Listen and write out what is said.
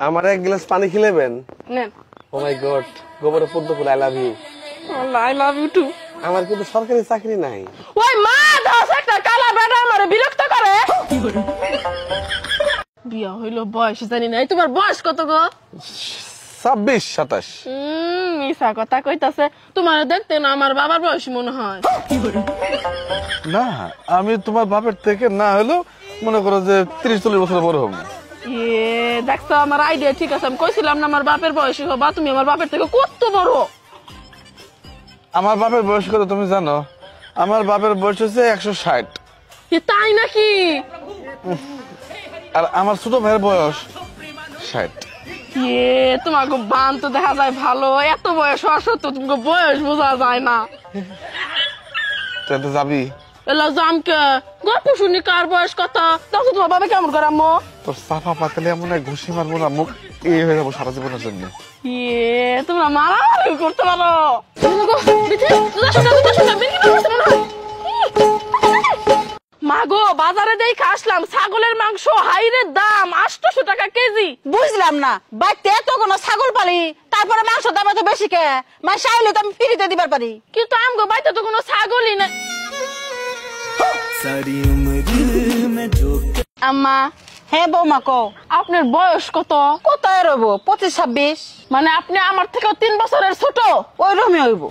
আমার এক গ্লাস পানি খিলেবেন? নেন। ও মাই গড, গোবরে পদ্ম ফুল, I love you. I love you too. আমার কিন্তু সরকারি চাকরি নাই। ওই মা দাস একটা কালা বেটা আমারে বিরক্ত করে। বিয়া হইলো বয়স জানি নাই। তোমার বয়স কত গো? 26-27। মিছা কথা কইতাছে। তোমার দেখতে না আমার বাবার বয়স মনে হয়। না, আমি তোমার বাপের থেকে না হলেও মনে করো যে 30-40 বছর বড় হবো। দেখছো আমার আইডিয়া ঠিক আছে। আমি কইছিলাম না আমার বাপের বয়সী হবা। তুমি আমার বাপের থেকে কত বড়। আমার বাপের বয়স কত তুমি জানো? আমার বাপের বয়স হচ্ছে 160। তাই নাকি? আর আমার ছোট ভাইয়ের বয়স 60। তোমাকে বান তো দেখা যায় ভালো। এত বয়স হওয়া সত্ত্বেও তোমাকে বয়স বোঝা যায় না। তুই তো যাবি? এলা জামকে গল্প শুনি কার বয়স কত। তখন তোমার বাবা কেমন করে আম্মু? তোর সাফা পাতলে এমন এক ঘুষি মারবো না, মুখ এই হয়ে যাবো সারা জীবনের জন্য। তোমরা মারামারি করতে পারো। মাগো বাজারে দেখে আসলাম ছাগলের মাংস হাইরের দাম 800 টাকা কেজি। বুঝলাম না বাইতে এত কোন ছাগল পালি, তারপরে মাংস দাম এত বেশি কে? মাস আইলে তো আমি ফ্রিতে দিবার পারি। কিন্তু আমগো বাইতে তো কোনো ছাগলই না। আম্মা। হ্যাঁ বৌমা কও। আপনার বয়স কত? কোথায় রব? 25-26। মানে আপনি আমার থেকে 3 বছরের ছোট। ওই রকমই হইব।